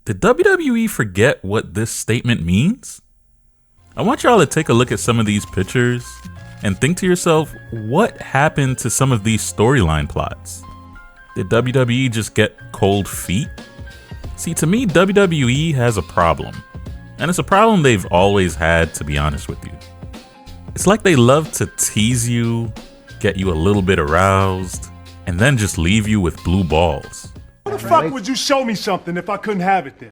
Did WWE forget what this statement means? I want y'all to take a look at some of these pictures and think to yourself, what happened to some of these storyline plots? Did WWE just get cold feet? See, to me, WWE has a problem. And it's a problem they've always had, to be honest with you. It's like they love to tease you, get you a little bit aroused, and then just leave you with blue balls. How the fuck would you show me something if I couldn't have it then?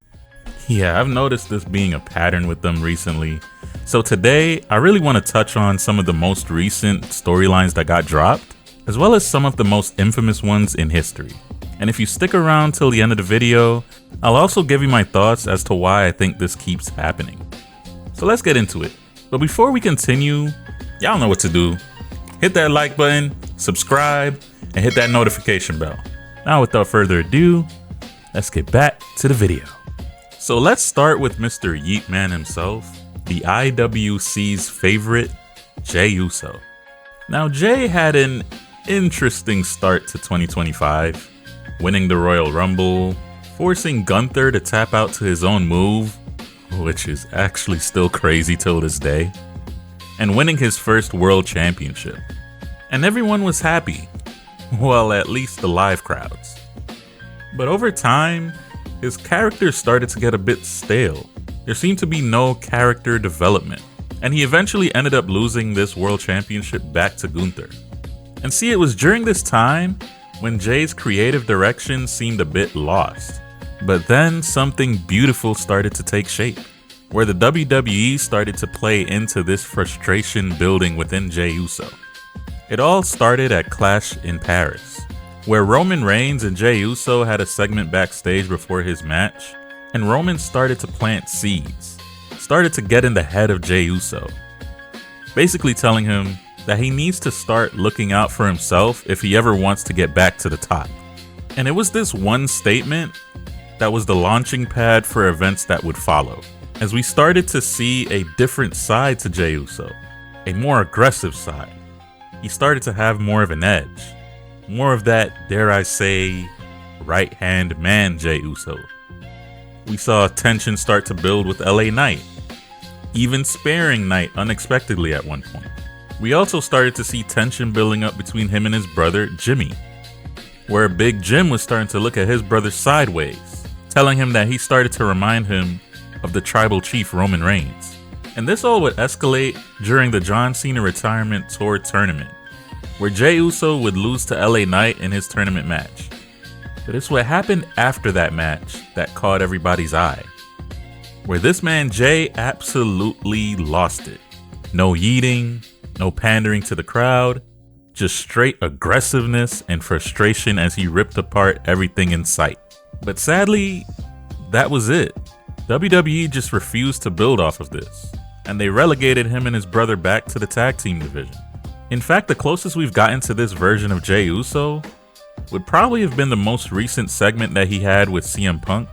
Yeah, I've noticed this being a pattern with them recently. So today, I really want to touch on some of the most recent storylines that got dropped, as well as some of the most infamous ones in history. And if you stick around till the end of the video, I'll also give you my thoughts as to why I think this keeps happening. So let's get into it. But before we continue, y'all know what to do. Hit that like button, subscribe, and hit that notification bell. Now without further ado, let's get back to the video. So let's start with Mr. Yeet Man himself, the IWC's favorite, Jey Uso. Now Jey had an interesting start to 2025, winning the Royal Rumble, forcing Gunther to tap out to his own move, which is actually still crazy till this day, and winning his first World Championship. And everyone was happy, well, at least the live crowds. But over time, his character started to get a bit stale. There seemed to be no character development, and he eventually ended up losing this World Championship back to Gunther. And see, it was during this time when Jey's creative direction seemed a bit lost. But then something beautiful started to take shape, where the WWE started to play into this frustration building within Jey Uso. It all started at Clash in Paris, where Roman Reigns and Jey Uso had a segment backstage before his match, and Roman started to plant seeds, started to get in the head of Jey Uso, basically telling him that he needs to start looking out for himself if he ever wants to get back to the top. And it was this one statement that was the launching pad for events that would follow, as we started to see a different side to Jey Uso, a more aggressive side. He started to have more of an edge, more of that, dare I say, right-hand man Jey Uso. We saw tension start to build with LA Knight, even sparing Knight unexpectedly at one point. We also started to see tension building up between him and his brother Jimmy, where Big Jim was starting to look at his brother sideways, telling him that he started to remind him of the tribal chief Roman Reigns. And this all would escalate during the John Cena retirement tour tournament, where Jey Uso would lose to LA Knight in his tournament match. But it's what happened after that match that caught everybody's eye, where this man Jey absolutely lost it. No yeeting, no pandering to the crowd, just straight aggressiveness and frustration as he ripped apart everything in sight. But sadly, that was it. WWE just refused to build off of this, and they relegated him and his brother back to the tag team division. In fact, the closest we've gotten to this version of Jey Uso would probably have been the most recent segment that he had with CM Punk,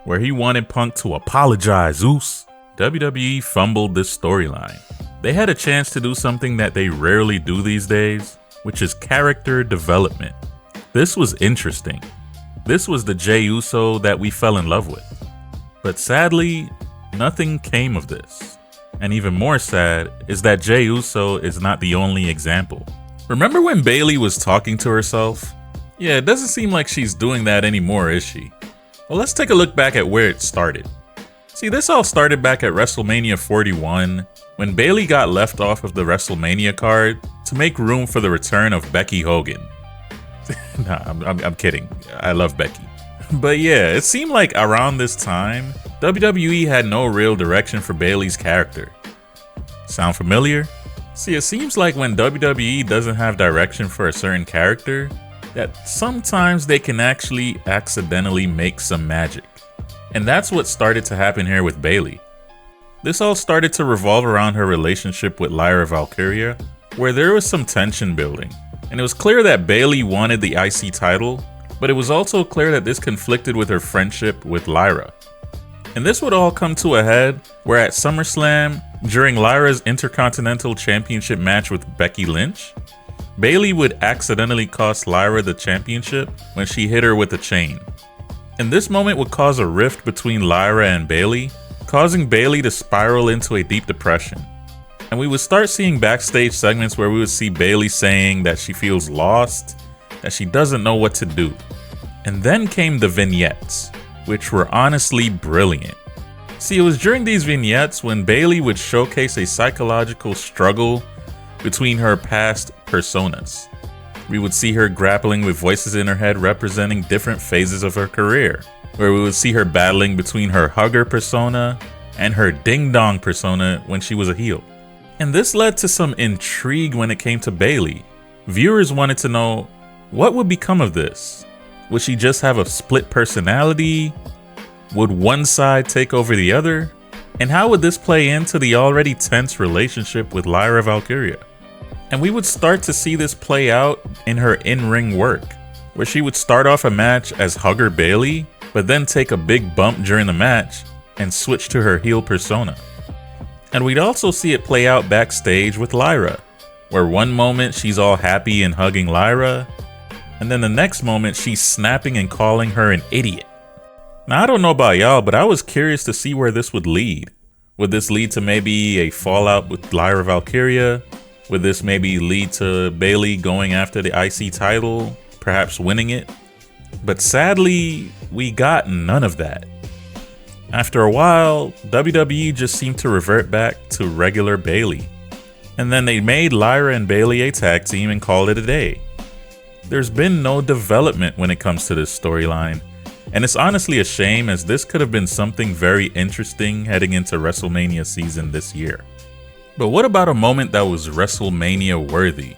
where he wanted Punk to apologize, Zeus. WWE fumbled this storyline. They had a chance to do something that they rarely do these days, which is character development. This was interesting. This was the Jey Uso that we fell in love with. But sadly, nothing came of this. And even more sad is that Jey Uso is not the only example. Remember when Bayley was talking to herself? Yeah, it doesn't seem like she's doing that anymore, is she? Well, let's take a look back at where it started. See, this all started back at WrestleMania 41, when Bayley got left off of the WrestleMania card to make room for the return of Becky Hogan. Nah, I'm kidding. I love Becky. But yeah, it seemed like around this time, WWE had no real direction for Bayley's character. Sound familiar? See, it seems like when WWE doesn't have direction for a certain character, that sometimes they can actually accidentally make some magic. And that's what started to happen here with Bayley. This all started to revolve around her relationship with Lyra Valkyria, where there was some tension building. And it was clear that Bayley wanted the IC title, but it was also clear that this conflicted with her friendship with Lyra. And this would all come to a head where at SummerSlam, during Lyra's Intercontinental Championship match with Becky Lynch, Bayley would accidentally cost Lyra the championship when she hit her with a chain. And this moment would cause a rift between Lyra and Bayley, causing Bayley to spiral into a deep depression. And we would start seeing backstage segments where we would see Bayley saying that she feels lost, that she doesn't know what to do. And then came the vignettes, which were honestly brilliant. See, it was during these vignettes when Bayley would showcase a psychological struggle between her past personas. We would see her grappling with voices in her head representing different phases of her career, where we would see her battling between her hugger persona and her ding-dong persona when she was a heel. And this led to some intrigue when it came to Bayley. Viewers wanted to know, what would become of this? Would she just have a split personality? Would one side take over the other? And how would this play into the already tense relationship with Lyra Valkyria? And we would start to see this play out in her in-ring work, where she would start off a match as Hugger Bayley, but then take a big bump during the match and switch to her heel persona. And we'd also see it play out backstage with Lyra, where one moment she's all happy and hugging Lyra, and then the next moment she's snapping and calling her an idiot. Now, I don't know about y'all, but I was curious to see where this would lead. Would this lead to maybe a fallout with Lyra Valkyria? Would this maybe lead to Bayley going after the IC title, perhaps winning it? But sadly, we got none of that. After a while, WWE just seemed to revert back to regular Bayley. And then they made Lyra and Bayley a tag team and called it a day. There's been no development when it comes to this storyline. And it's honestly a shame, as this could have been something very interesting heading into WrestleMania season this year. But what about a moment that was WrestleMania worthy?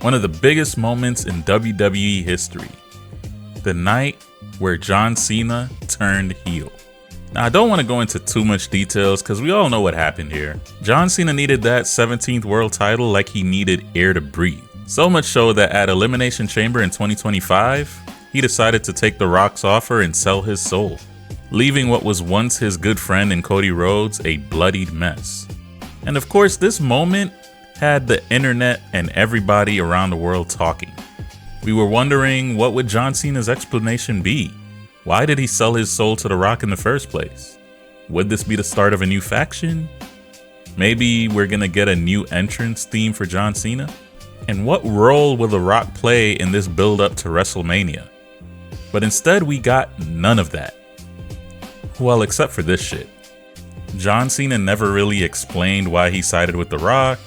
One of the biggest moments in WWE history. The night where John Cena turned heel. Now, I don't want to go into too much details because we all know what happened here. John Cena needed that 17th world title like he needed air to breathe. So much so that at Elimination Chamber in 2025, he decided to take The Rock's offer and sell his soul, leaving what was once his good friend in Cody Rhodes a bloodied mess. And of course, this moment had the internet and everybody around the world talking. We were wondering, what would John Cena's explanation be? Why did he sell his soul to The Rock in the first place? Would this be the start of a new faction? Maybe we're gonna get a new entrance theme for John Cena? And what role will The Rock play in this build up to WrestleMania? But instead, we got none of that. Well, except for this shit. John Cena never really explained why he sided with The Rock.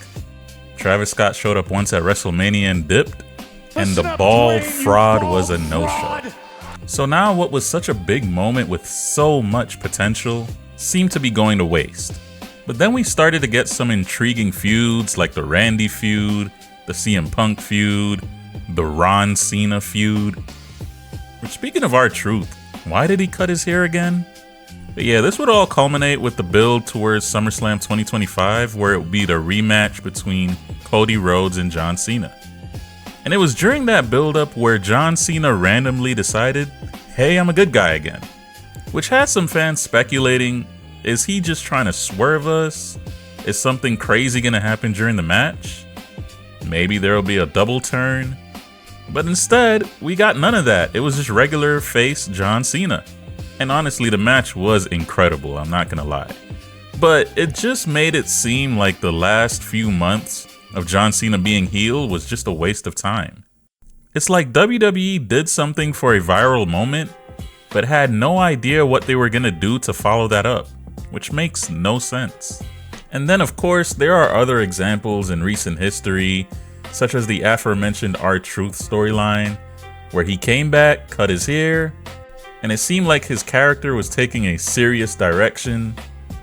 Travis Scott showed up once at WrestleMania and dipped. And the bald fraud was a no-show. So now what was such a big moment with so much potential seemed to be going to waste. But then we started to get some intriguing feuds like the Randy feud, the CM Punk feud, the Ron Cena feud. Which, speaking of R-Truth, why did he cut his hair again? But yeah, this would all culminate with the build towards SummerSlam 2025, where it would be the rematch between Cody Rhodes and John Cena. And it was during that build-up where John Cena randomly decided, hey, I'm a good guy again. Which had some fans speculating, is he just trying to swerve us? Is something crazy gonna happen during the match? Maybe there'll be a double turn? But instead, we got none of that. It was just regular face John Cena. And honestly, the match was incredible, I'm not gonna lie. But it just made it seem like the last few months of John Cena being heel was just a waste of time. It's like WWE did something for a viral moment, but had no idea what they were gonna do to follow that up, which makes no sense. And then of course, there are other examples in recent history, such as the aforementioned R-Truth storyline, where he came back, cut his hair, and it seemed like his character was taking a serious direction,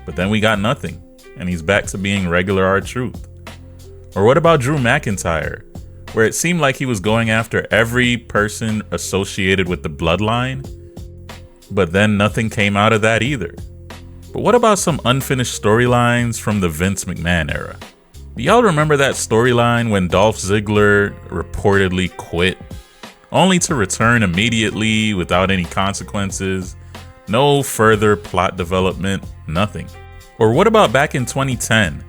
but then we got nothing, and he's back to being regular R-Truth. Or what about Drew McIntyre, where it seemed like he was going after every person associated with the bloodline, but then nothing came out of that either. But what about some unfinished storylines from the Vince McMahon era? Do y'all remember that storyline when Dolph Ziggler reportedly quit, only to return immediately without any consequences? No further plot development, nothing. Or what about back in 2010,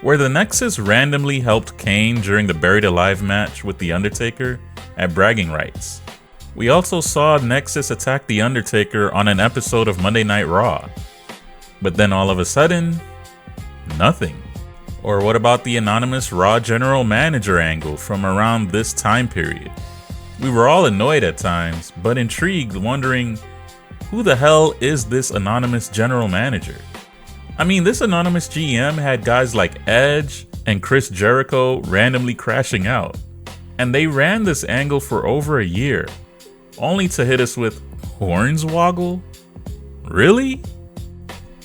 where the Nexus randomly helped Kane during the Buried Alive match with The Undertaker at Bragging Rights? We also saw Nexus attack The Undertaker on an episode of Monday Night Raw. But then all of a sudden, nothing. Or what about the anonymous Raw general manager angle from around this time period? We were all annoyed at times, but intrigued, wondering, who the hell is this anonymous general manager? I mean, this anonymous GM had guys like Edge and Chris Jericho randomly crashing out. And they ran this angle for over a year, only to hit us with Hornswoggle? Really?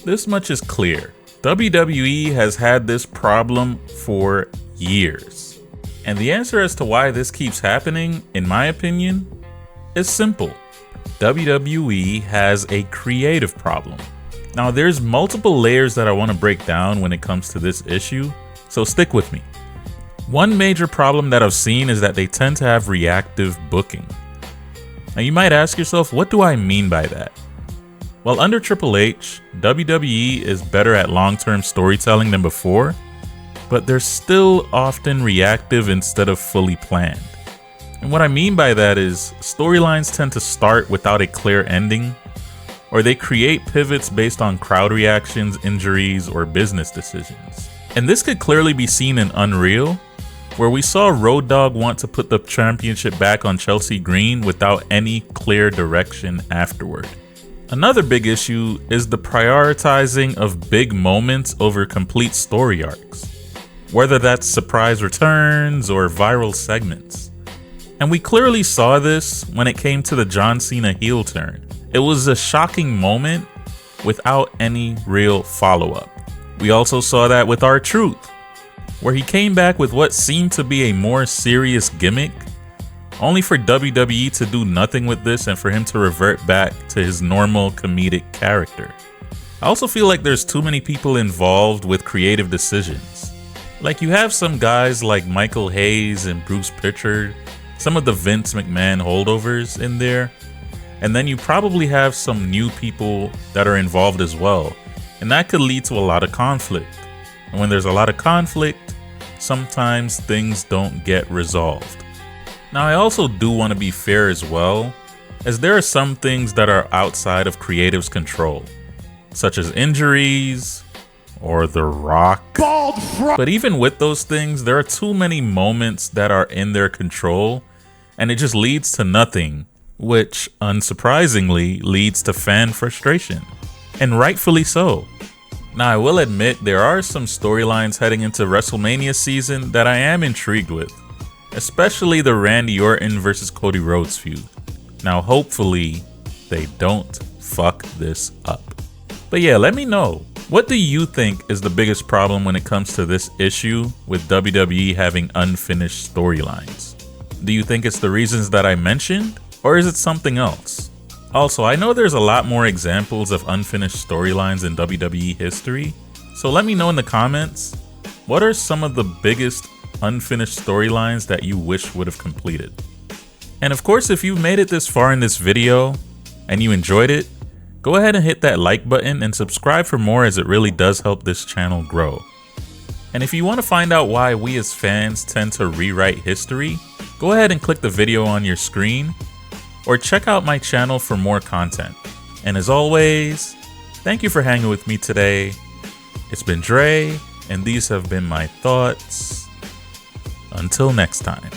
This much is clear. WWE has had this problem for years. And the answer as to why this keeps happening, in my opinion, is simple. WWE has a creative problem. Now, there's multiple layers that I want to break down when it comes to this issue, so stick with me. One major problem that I've seen is that they tend to have reactive booking. Now, you might ask yourself, what do I mean by that? Well, under Triple H, WWE is better at long-term storytelling than before, but they're still often reactive instead of fully planned. And what I mean by that is, storylines tend to start without a clear ending, or they create pivots based on crowd reactions, injuries, or business decisions. And this could clearly be seen in Unreal, where we saw Road Dogg want to put the championship back on Chelsea Green without any clear direction afterward. Another big issue is the prioritizing of big moments over complete story arcs, whether that's surprise returns or viral segments. And we clearly saw this when it came to the John Cena heel turn. It was a shocking moment without any real follow-up. We also saw that with R-Truth, where he came back with what seemed to be a more serious gimmick, only for WWE to do nothing with this and for him to revert back to his normal comedic character. I also feel like there's too many people involved with creative decisions. Like, you have some guys like Michael Hayes and Bruce Pritchard, some of the Vince McMahon holdovers in there, and then you probably have some new people that are involved as well, and that could lead to a lot of conflict. And when there's a lot of conflict, sometimes things don't get resolved. Now, I also do want to be fair as well, as there are some things that are outside of creative's control, such as injuries or The Rock. But even with those things, there are too many moments that are in their control, and it just leads to nothing, which unsurprisingly leads to fan frustration, and rightfully so. Now, I will admit there are some storylines heading into WrestleMania season that I am intrigued with, especially the Randy Orton versus Cody Rhodes feud. Now, hopefully they don't fuck this up. But yeah, let me know, what do you think is the biggest problem when it comes to this issue with WWE having unfinished storylines? Do you think it's the reasons that I mentioned, or is it something else? Also, I know there's a lot more examples of unfinished storylines in WWE history, so let me know in the comments, what are some of the biggest unfinished storylines that you wish would have completed? And of course, if you've made it this far in this video and you enjoyed it, go ahead and hit that like button and subscribe for more, as it really does help this channel grow. And if you want to find out why we as fans tend to rewrite history, go ahead and click the video on your screen, or check out my channel for more content. And as always, thank you for hanging with me today. It's been Dre, and these have been my thoughts. Until next time.